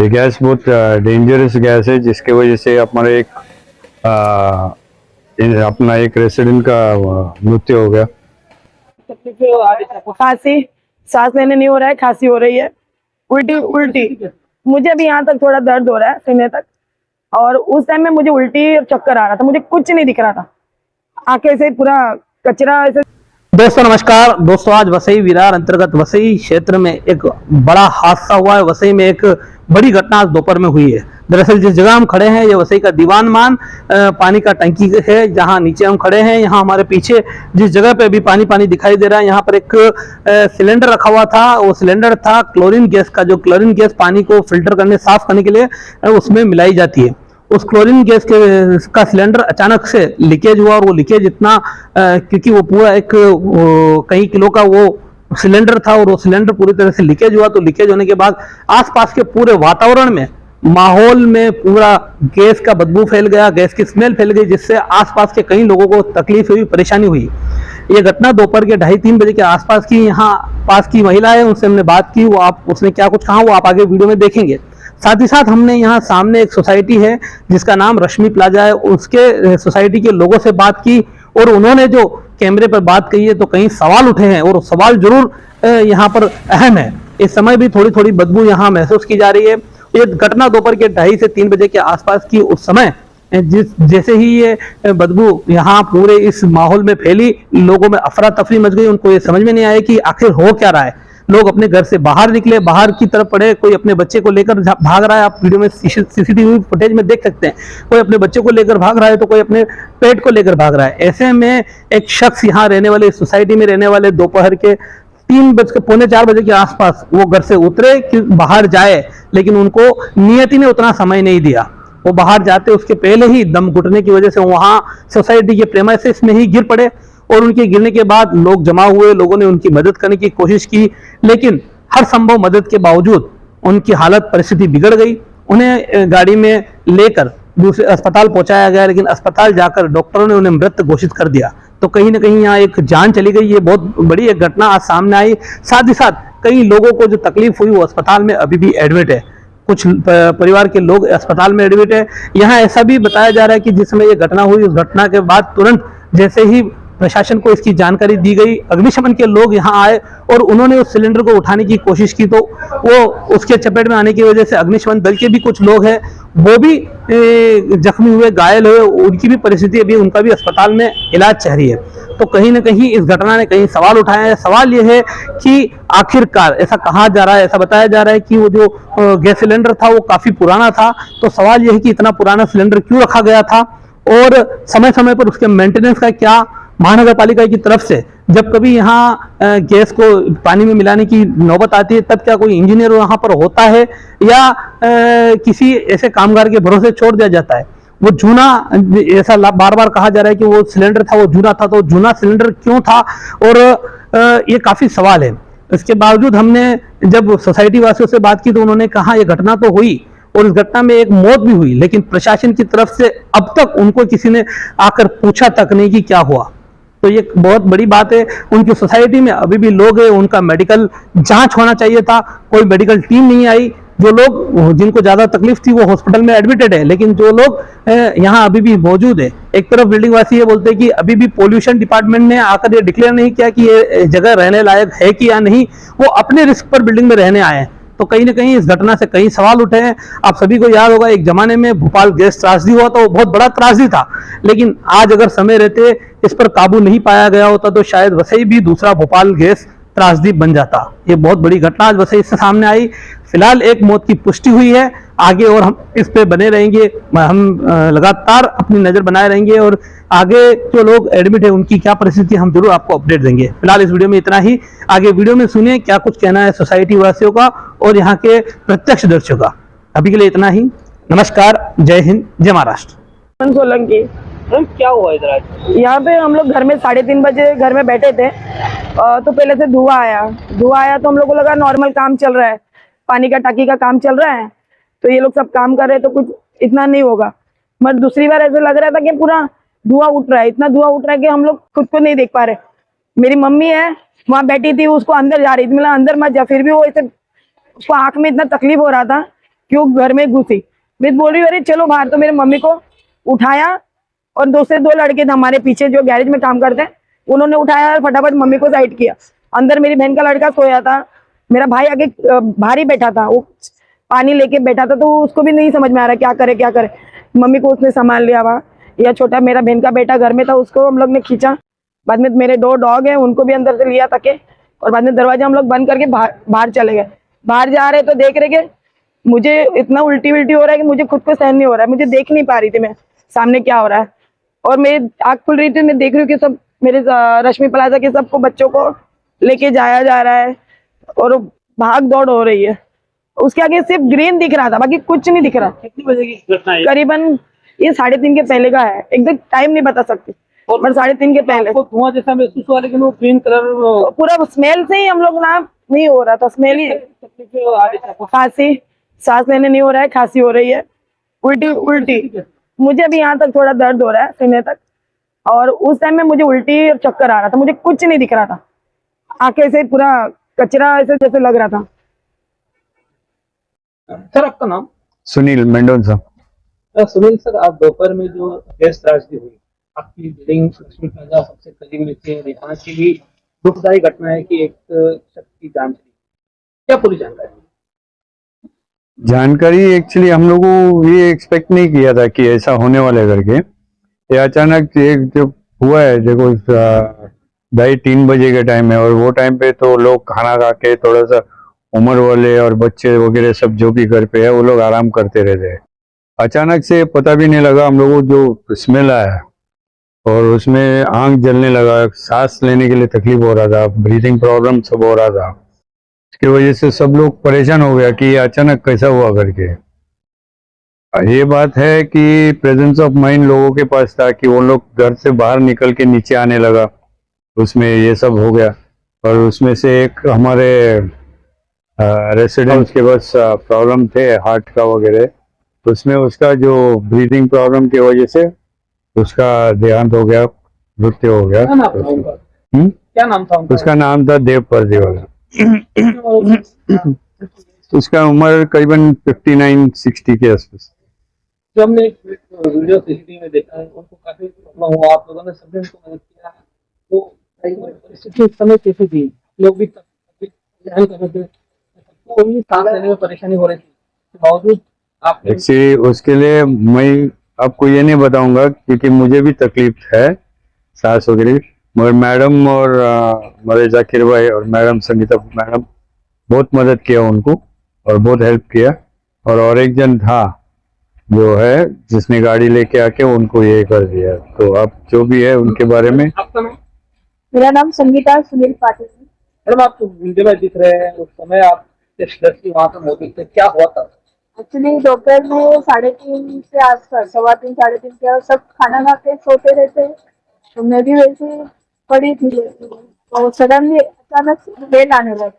ये गैस बहुत dangerous gas है, जिसके वजह से हमारे अपना एक रेसिडेंट का मृत्यु हो गया। खांसी, सांस लेने नहीं हो रहा है, खांसी हो रही है, उल्टी उल्टी। मुझे भी यहाँ तक थोड़ा दर्द हो रहा है सीने तक, और उस टाइम में मुझे उल्टी और चक्कर आ रहा था, मुझे कुछ नहीं दिख रहा था, आंखें से पूरा कचरा ऐसे। दोस्तों नमस्कार। दोस्तों आज वसई विरार अंतर्गत वसई क्षेत्र में एक बड़ा हादसा हुआ है। वसई में एक बड़ी घटना आज दोपहर में हुई है। दरअसल जिस जगह हम खड़े हैं ये वसई का दीवान मान पानी का टंकी है, जहां नीचे हम खड़े हैं। यहाँ हमारे पीछे जिस जगह पे अभी पानी पानी दिखाई दे रहा है, यहाँ पर एक सिलेंडर रखा हुआ था। वो सिलेंडर था क्लोरीन गैस का, जो क्लोरीन गैस पानी को फिल्टर करने, साफ करने के लिए उसमें मिलाई जाती है। उस क्लोरीन गैस का सिलेंडर अचानक से लीकेज हुआ, और वो लीकेज इतना क्योंकि वो पूरा एक कई किलो का वो सिलेंडर था, और वो सिलेंडर पूरी तरह से लीकेज हुआ। तो लीकेज होने के बाद आसपास के पूरे वातावरण में, माहौल में पूरा गैस का बदबू फैल गया, गैस की स्मेल फैल गई, जिससे आसपास के कई लोगों को तकलीफ हुई, परेशानी हुई। ये घटना दोपहर के 2:30-3 बजे के आसपास की। यहाँ पास की महिला है, उनसे हमने बात की, उसने क्या कुछ कहा वो आप आगे वीडियो में देखेंगे। साथ ही साथ हमने यहाँ सामने एक सोसाइटी है जिसका नाम रश्मि प्लाजा है, उसके सोसाइटी के लोगों से बात की, और उन्होंने जो कैमरे पर बात कही है तो कई सवाल उठे हैं, और सवाल जरूर यहाँ पर अहम है। इस समय भी थोड़ी थोड़ी बदबू यहाँ महसूस की जा रही है। ये घटना दोपहर के 2:30 से 3 बजे के आसपास की। उस समय जैसे ही ये बदबू यहाँ पूरे इस माहौल में फैली, लोगों में अफरा तफरी मच गई। उनको ये समझ में नहीं आया कि आखिर हो क्या रहा है। लोग अपने घर से बाहर निकले, बाहर की तरफ पड़े, कोई अपने बच्चे को लेकर भाग रहा है, आप वीडियो में सीसीटीवी फुटेज में देख सकते हैं। कोई अपने बच्चे को लेकर भाग रहा है तो कोई अपने पेट को लेकर भाग रहा है। ऐसे में एक शख्स यहाँ रहने वाले, सोसाइटी में रहने वाले, दोपहर के 3:45 बजे के आसपास वो घर से उतरे कि बाहर जाए, लेकिन उनको नियति ने उतना समय नहीं दिया। वो बाहर जाते उसके पहले ही दम घुटने की वजह से वहां सोसाइटी के प्रेमाइसेस में ही गिर पड़े, और उनके गिरने के बाद लोग जमा हुए, लोगों ने उनकी मदद करने की कोशिश की, लेकिन हर संभव मदद के बावजूद उनकी हालत, परिस्थिति बिगड़ गई। उन्हें गाड़ी में लेकर दूसरे अस्पताल पहुंचाया गया, लेकिन अस्पताल जाकर डॉक्टरों ने उन्हें मृत घोषित कर दिया। तो कहीं ना कहीं यहाँ एक जान चली गई। ये बहुत बड़ी एक घटना आज सामने आई। साथ ही साथ कई लोगों को जो तकलीफ हुई वो अस्पताल में अभी भी एडमिट है। कुछ परिवार के लोग अस्पताल में एडमिट है। यहाँ ऐसा भी बताया जा रहा है कि जिस समय ये घटना हुई, उस घटना के बाद तुरंत जैसे ही प्रशासन को इसकी जानकारी दी गई, अग्निशमन के लोग यहाँ आए और उन्होंने उस सिलेंडर को उठाने की कोशिश की, तो वो उसके चपेट में आने की वजह से अग्निशमन दल के भी कुछ लोग हैं, वो भी जख्मी हुए, घायल हुए। उनकी भी परिस्थिति अभी, उनका भी अस्पताल में इलाज चल रही है। तो कहीं ना कहीं इस घटना ने कई सवाल उठाए हैं। सवाल ये है कि आखिरकार, ऐसा कहा जा रहा है, ऐसा बताया जा रहा है कि वो जो गैस सिलेंडर था वो काफी पुराना था। तो सवाल ये है कि इतना पुराना सिलेंडर क्यों रखा गया था, और समय समय पर उसके मेंटेनेंस का क्या महानगर पालिका की तरफ से, जब कभी यहाँ गैस को पानी में मिलाने की नौबत आती है, तब क्या कोई इंजीनियर वहां पर होता है, या किसी ऐसे कामगार के भरोसे छोड़ दिया जाता है। वो जूना, ऐसा बार बार कहा जा रहा है कि वो सिलेंडर था वो जूना था, तो जूना सिलेंडर क्यों था, और ये काफी सवाल है। इसके बावजूद हमने जब सोसाइटी वासियों से बात की तो उन्होंने कहा ये घटना तो हुई, और इस घटना में एक मौत भी हुई, लेकिन प्रशासन की तरफ से अब तक उनको किसी ने आकर पूछा तक नहीं कि क्या हुआ। तो ये बहुत बड़ी बात है। उनकी सोसाइटी में अभी भी लोग हैं, उनका मेडिकल जांच होना चाहिए था, कोई मेडिकल टीम नहीं आई। जो लोग, जिनको ज्यादा तकलीफ थी वो हॉस्पिटल में एडमिटेड है, लेकिन जो लोग यहाँ अभी भी मौजूद है, एक तरफ बिल्डिंग वासी ये बोलते हैं कि अभी भी पॉल्यूशन डिपार्टमेंट ने आकर ये डिक्लेयर नहीं किया कि ये जगह रहने लायक है कि या नहीं, वो अपने रिस्क पर बिल्डिंग में रहने आए हैं। तो कहीं ना कहीं इस घटना से कई सवाल उठे हैं। आप सभी को याद होगा एक जमाने में भोपाल गैस त्रासदी हुआ, तो बहुत बड़ा त्रासदी था, लेकिन आज अगर समय रहते इस पर काबू नहीं पाया गया होता तो शायद वसई भी दूसरा भोपाल गैस त्रासदी बन जाता। ये बहुत बड़ी घटना आज वसई से सामने आई। फिलहाल एक मौत की पुष्टि हुई है, आगे और हम इस पे बने रहेंगे, हम लगातार अपनी नजर बनाए रहेंगे, और आगे जो लोग एडमिट है उनकी क्या परिस्थिति हम जरूर आपको अपडेट देंगे। फिलहाल इस वीडियो में इतना ही। आगे वीडियो में सुनिए क्या कुछ कहना है सोसाइटी वासियों का और यहाँ के प्रत्यक्षदर्शियों का। अभी के लिए इतना ही। नमस्कार, जय हिंद, जय महाराष्ट्र। सोलंकी। क्या हुआ इधर आज? यहाँ पे हम लोग घर में 3:30 बजे घर में बैठे थे, तो पहले से धुआं आया तो हम लोग को लगा नॉर्मल काम चल रहा है, पानी का टाकी का काम चल रहा है, तो ये लोग सब काम कर रहे हैं तो कुछ इतना नहीं होगा। मगर दूसरी बार ऐसा लग रहा था कि पूरा धुआं उठ रहा है, इतना धुआं उठ रहा है कि हम लोग खुद को नहीं देख पा रहे। मेरी मम्मी है वहां बैठी थी, उसको अंदर जा रही थी, मतलब अंदर मत जा, फिर भी वो ऐसे उसको आंख में इतना तकलीफ हो रहा था क्यों घर में घुसी। मैं बोल रही हूँ अरे चलो बाहर। तो मेरे मम्मी को उठाया और दूसरे 2 लड़के थे हमारे पीछे जो गैरेज में काम करते हैं, उन्होंने उठाया और फटाफट मम्मी को साइड किया। अंदर मेरी बहन का लड़का सोया था, मेरा भाई आगे बाहर ही बैठा था, वो पानी लेके बैठा था, तो उसको भी नहीं समझ में आ रहा क्या करे क्या करे। मम्मी को उसने संभाल लिया वहाँ। या छोटा मेरा बहन का बेटा घर में था, उसको हम लोग ने खींचा। बाद में मेरे 2 डॉग हैं, उनको भी अंदर से लिया ताकि, और बाद में दरवाजा हम लोग बंद करके बाहर चले गए। बाहर जा रहे तो देख रहे कि मुझे इतना उल्टी हो रहा है कि मुझे खुद को सहन नहीं हो रहा है। मुझे देख नहीं पा रही थी मैं सामने क्या हो रहा है, और मेरी आँख खुल रही थी। मैं देख रही हूँ कि सब मेरे रश्मि प्लाजा के सबको बच्चों को लेके जाया जा रहा है और भाग दौड़ हो रही है। उसके आगे सिर्फ ग्रीन दिख रहा था, बाकी कुछ नहीं दिख रहा। कितनी बजे की घटना है? करीबन ये 3:30 के पहले का है, एकदम टाइम नहीं बता सकती, पर 3:30 के पहले। आपको धुआं जैसा महसूस हुआ, लेकिन वो ग्रीन कलर पूरा स्मेल से ही हम लोग ना नहीं हो रहा था, स्मेल ही। खांसी, सांस लेने नहीं हो रहा है, खांसी हो रही है, उल्टी। मुझे अभी यहाँ तक थोड़ा दर्द हो रहा है सीने तक, और उस टाइम में मुझे उल्टी और चक्कर आ रहा था। मुझे कुछ नहीं दिख रहा था, आंखें से पूरा कचरा ऐसे जैसे लग रहा था। सर आपका नाम? सुनील मेंडोंसा। सुनील सर, आप दोपहर में जो गैस त्रासदी हुई, आपकी बिल्डिंग लक्ष्मी प्लाजा सबसे करीब में थी, यहाँ की भी दुखदायी घटना है कि एक शख्स की जान चली, क्या पूरी जानकारी एक्चुअली हम लोग को ये एक्सपेक्ट नहीं किया था कि ऐसा होने वाला है करके। ये अचानक एक जो हुआ है, देखो 2:30-3 बजे के टाइम है, और वो टाइम पे तो लोग खाना खा के थोड़ा सा उम्र वाले और बच्चे वगैरह सब जो भी घर पे है वो लोग आराम करते रहते हैं। अचानक से पता भी नहीं लगा हम लोगों को, जो स्मेल आया और उसमें आंख जलने लगा, सांस लेने के लिए तकलीफ हो रहा था, ब्रीथिंग प्रॉब्लम सब हो रहा था। इसकी वजह से सब लोग परेशान हो गया कि ये अचानक कैसा हुआ करके। ये बात है कि प्रेजेंस ऑफ माइंड लोगों के पास था कि वो लोग घर से बाहर निकल के नीचे आने लगा, उसमें ये सब हो गया। और उसमें से एक हमारे रेसिडेंट्स के बस प्रॉब्लम थे हार्ट का वगैरह, तो उसमें उसका जो ब्रीथिंग प्रॉब्लम की वजह से उसका देहांत हो गया, मृत्यु हो गया। क्या नाम था उनका? क्या नाम था उनका? उसका नाम था देव परदेवाला। उसका उम्र करीबन 59-60 के आसपास। जो हमने वीडियो सीसीटीवी में देखा है, उनको काफी प्रॉब्लम हुआ, आप लोगों ने सभी उनको मदद किया, तो परिस्थिति उस समय कैसी थी? लोग भी ध्यान कर रहे थे, सबको भी सांस लेने में परेशानी हो रही थी, बावजूद आप एक्चुअली उसके लिए मैं आपको ये नहीं बताऊंगा क्योंकि मुझे भी तकलीफ है सांस वगैरह, मगर मैडम और हमारे जाकिर भाई और मैडम संगीता मैडम बहुत मदद किया उनको और बहुत हेल्प किया। और एक जन था जो है जिसने गाड़ी लेके आके उनको ये कर दिया। तो आप जो भी है उनके बारे में। आपका नाम? मेरा नाम संगीता सुनील पाटिल है। मैडम, आप वीडियो में दिख रहे हैं, उस समय आप किस दृष्टि वहाँ पे मौजूद थे, क्या हुआ था? एक्चुअली दोपहर में 3:30 से आसपास, 3:15 3:30 के, सब खाना खा के सोते रहते, तो मैं भी वैसे पड़ी थी, तो सडनली अचानक से स्मेल आने लगी।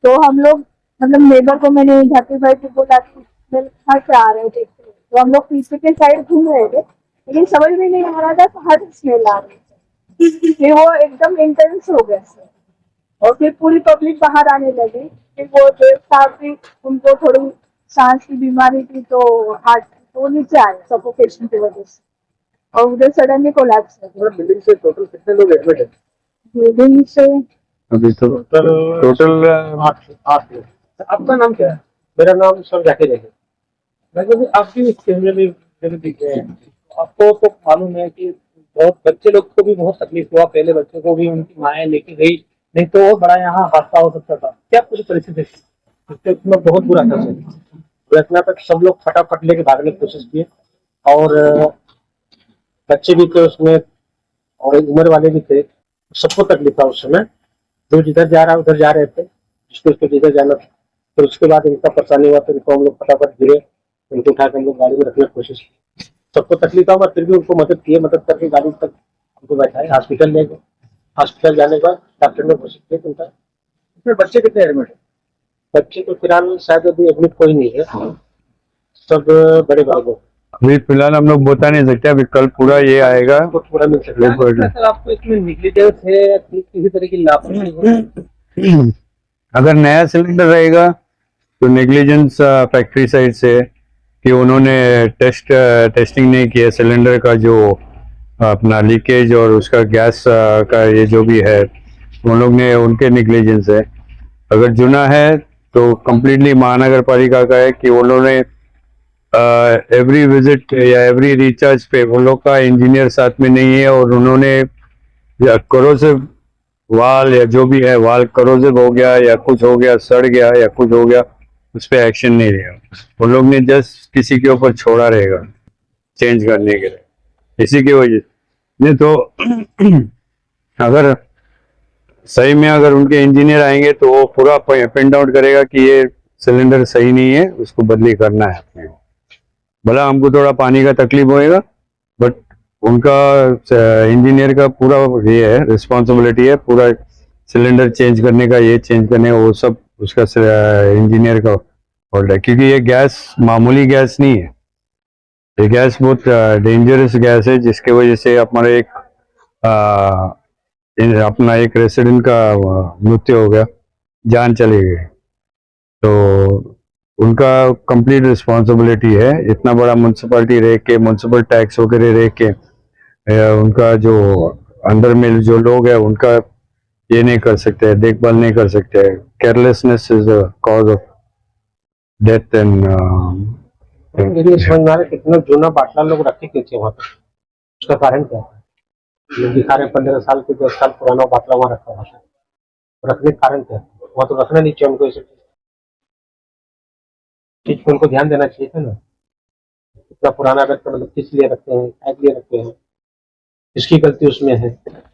तो हम लोग, मतलब नेबर को मैंने जाकिर भाई को बोला कि स्मेल कहाँ से आ रहे थे, तो हम लोग पीछे के साइड घूम रहे थे, लेकिन समझ में नहीं आ रहा था कहाँ से स्मेल आ रही थी। फिर वो एकदम इंटेंस हो गया और फिर पूरी पब्लिक बाहर आने लगी। फिर वो देव साहब भी, उनको थोड़ी सांस की बीमारी थी, तो हार्ट, तो नीचे आए सफोकेशन की वजह से, और उधर सडनली कोलैप्स हो गया। बिल्डिंग से टोटल कितने लोग एडमिट है? बिल्डिंग से अभी तो टोटल 8 लोग। आपका नाम क्या है? मेरा नाम सर जाकिर है। वैसे आप भी इस कैमरे में दिख रहे हैं, आपको तो मालूम है कि बहुत बच्चे लोग को भी बहुत तकलीफ हुआ, पहले बच्चों को भी उनकी माएँ लेके गई, नहीं तो और बड़ा यहाँ हादसा हो सकता था। क्या पूरी परिस्थिति थी? उसमें बहुत बुरा था सर। घटना तक सब लोग फटाफट लेके भागने की कोशिश किए, और बच्चे भी थे उसमें और एक उम्र वाले भी थे, सबको तकलीफ था उस समय। जो जिधर जा रहा है उधर जा रहे थे, जिसको जिधर जाना था। तो उसके बाद इनका परेशानी हुआ, तो इनको हम लोग फटाफट गिरे, उनको उठाकर हम लोग गाड़ी में रखने की कोशिश की। सबको तकलीफ था, फिर भी उनको मदद किए, मदद करके गाड़ी तक उनको बैठाए, हॉस्पिटल ले गए। हॉस्पिटल जाने के बाद डॉक्टर ने घोषित किया उनका। इसमें बच्चे कितने एडमिट है? बच्चे तो फिलहाल शायद अभी एडमिट कोई नहीं है, सब बड़े भागों। अभी फिलहाल हम लोग बता नहीं सकते, अभी कल पूरा ये आएगा पूरा मिल सकता है। रिपोर्ट। सर, आपको इसमें निगलिजेंस है, किसी तरह की लापरवाही हो? अगर नया सिलेंडर रहेगा तो नेग्लिजेंस फैक्ट्री साइड से कि उन्होंने टेस्टिंग नहीं किया सिलेंडर का, जो अपना लीकेज और उसका गैस का ये जो भी है उन लोग ने, उनके नेग्लिजेंस है। अगर जुना है तो कम्प्लीटली महानगर पालिका का है कि उन्होंने एवरी विजिट या एवरी रिचार्ज पे उन लोग का इंजीनियर साथ में नहीं है, और उन्होंने या करोसिव वाल या जो भी है वाल करोसिव हो गया या कुछ हो गया, सड़ गया या कुछ हो गया, उस पर एक्शन नहीं लिया। उन लोग ने जस्ट किसी के ऊपर छोड़ा रहेगा चेंज करने के लिए, इसी की वजह नहीं तो अगर सही में अगर उनके इंजीनियर आएंगे तो वो पूरा पिन आउट करेगा कि ये सिलेंडर सही नहीं है, उसको बदली करना है अपने को। भला हमको थोड़ा पानी का तकलीफ होएगा, बट उनका इंजीनियर का पूरा ये है, रिस्पॉन्सिबिलिटी है पूरा सिलेंडर चेंज करने का, ये चेंज करने का, वो सब उसका इंजीनियर का होल्ड है। क्योंकि ये गैस मामूली गैस नहीं है, ये गैस बहुत डेंजरस गैस है, जिसके वजह से हमारा अपना एक रेसिडेंट का मृत्यु हो गया, जान चली गई। तो उनका कंप्लीट रिस्पॉन्सिबिलिटी है, इतना बड़ा म्यूनसिपैलिटी रह के, म्यूनसिपल टैक्स वगैरह रह के, उनका जो अंडर में जो लोग है उनका ये नहीं कर सकते, देखभाल नहीं कर सकते। Carelessness is the cause of death and मेरी समझ में आ रहा है कितना जूना बाटला लोग रखे क्यों थे वहाँ पे, उसका कारण क्या है? लोग दिखा रहे 15 साल के 10 साल पुराना बाटला वहाँ रखा हुआ है, रखने का कारण क्या है? वहाँ तो रखना नहीं चाहिए उनको, इसे चीज को उनको ध्यान देना चाहिए था ना। इतना पुराना रख कर मतलब किस लिए रखते हैं, क्या लिए रखते हैं, किसकी गलती उसमें है?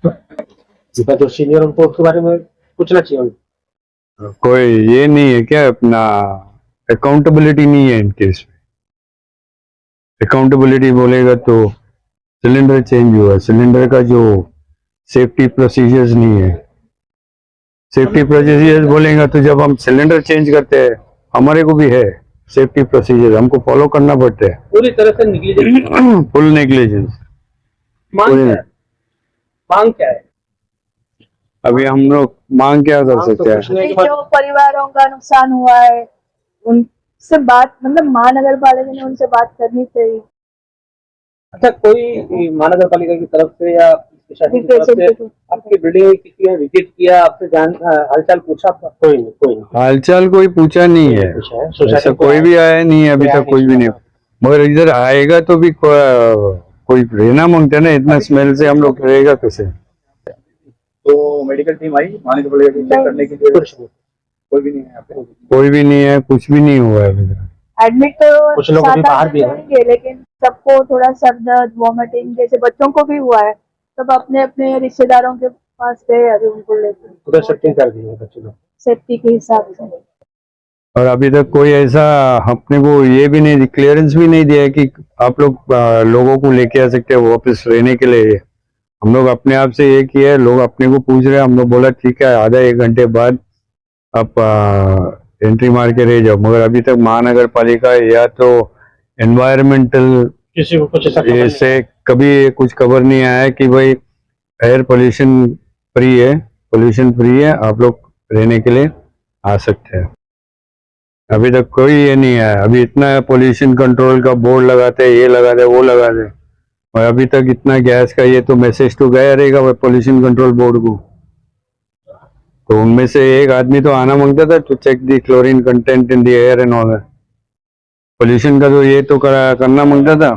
उनका जो सीनियर उनको उसके बारे में पूछना चाहिए उनको। कोई ये नहीं है क्या, अपना अकाउंटेबिलिटी नहीं है इनके इसमें। अकाउंटेबिलिटी बोलेगा तो सिलेंडर चेंज हुआ, सिलेंडर का जो सेफ्टी प्रोसीजर्स नहीं है। सेफ्टी प्रोसीजर्स बोलेगा तो जब हम सिलेंडर चेंज करते हैं हमारे को भी है सेफ्टी प्रोसीजर, हमको फॉलो करना पड़ता है। पूरी तरह से निगलिजेंस, फुल नेग्लिजेंस। मांग क्या है? अभी हम लोग मांग क्या कर सकते हैं? पूछने के जो बाद परिवारों का नुकसान हुआ है उनसे बात, मतलब महानगर पालिका ने उनसे बात करनी चाहिए। अच्छा, कोई महानगर पालिका की तरफ से या प्रशासन की तरफ से आपकी बिल्डिंग किसी ने विजिट किया, आपसे हालचाल पूछा आपका? कोई नहीं हालचाल कोई पूछा नहीं है, पूछा है। ऐसा सोसाइटी कोई भी आया नहीं है अभी तक, कुछ भी नहीं। मगर इधर आएगा तो भी कोई रहना मांगता है ना, इतना स्मेल से हम लोग रहेगा कैसे? तो मेडिकल टीम आई महानगर पालिका की चेक करने के लिए, कुछ नहीं। कोई भी नहीं है यहाँ पे। कोई भी नहीं है, कुछ भी नहीं हुआ है अभी तक। एडमिट तो कुछ लोग अभी 7-8 बाहर भी दिन हैं। होंगे, लेकिन सबको थोड़ा सर दर्द, वॉमिटिंग, जैसे बच्चों को भी हुआ है, सब अपने अपने रिश्तेदारों के पास गए अभी उनको लेकर, उधर शिफ्टिंग कर दी है बच्चे लोग। सेफ्टी के हिसाब से। और अभी तक कोई ऐसा अपने को ये भी नहीं, क्लियरेंस भी नहीं दिया है कि आप लोग लोगों को लेके आ सकते हो वापस रहने के लिए। हम लोग अपने आप से ये किया है, लोग अपने को पूछ रहे हैं, हम लोग बोला ठीक है आधा एक घंटे बाद आप एंट्री मार के रह जाओ। मगर अभी तक महानगर पालिका या तो एनवायरमेंटल किसी को कुछ ऐसा खबर नहीं ऐसे कभी कुछ खबर नहीं आया है कि भाई एयर पोल्यूशन फ्री है, पोल्यूशन फ्री है, आप लोग रहने के लिए आ सकते हैं। अभी तक कोई ये नहीं है। अभी इतना पोल्यूशन कंट्रोल का बोर्ड लगाते हैं, ये लगाते हैं, वो लगाते हैं, और अभी तक इतना गैस का ये तो मैसेज तो गया रहेगा पोल्यूशन कंट्रोल बोर्ड को। तो उनमें से एक आदमी तो आना मांगता था to check the chlorine content in the air and all. Pollution का तो ये तो करना मांगता था।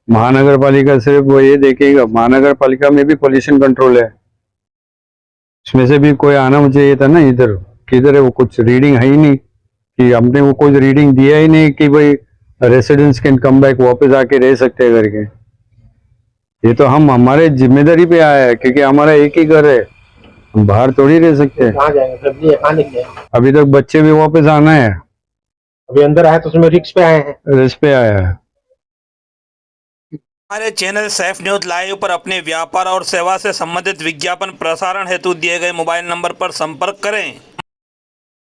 महानगर पालिका सिर्फ वो ये देखेगा, महानगर पालिका में भी पोल्यूशन कंट्रोल है, उसमें से भी कोई आना चाहिए था ना इधर। किधर है वो? कुछ रीडिंग है ही नहीं कि हमने वो कोई रीडिंग दिया ही नहीं कि भाई रेसिडेंट्स कैन कम बैक, वापस आके रह सकते हैं करके। ये तो हम हमारे जिम्मेदारी पे आया है क्योंकि हमारा एक ही घर है, हम बाहर थोड़ी रह सकते हैं। कहाँ जाएंगे, फैमिली है, कहाँ लेके जाएंगे? अभी तक बच्चे भी वापस आना है, अभी अंदर आए तो उसमें रिक्स पे आए हैं। रिस्क पे आया है। हमारे चैनल सैफ न्यूज लाइव पर अपने व्यापार और सेवा से संबंधित विज्ञापन प्रसारण हेतु दिए गए मोबाइल नंबर पर संपर्क करें।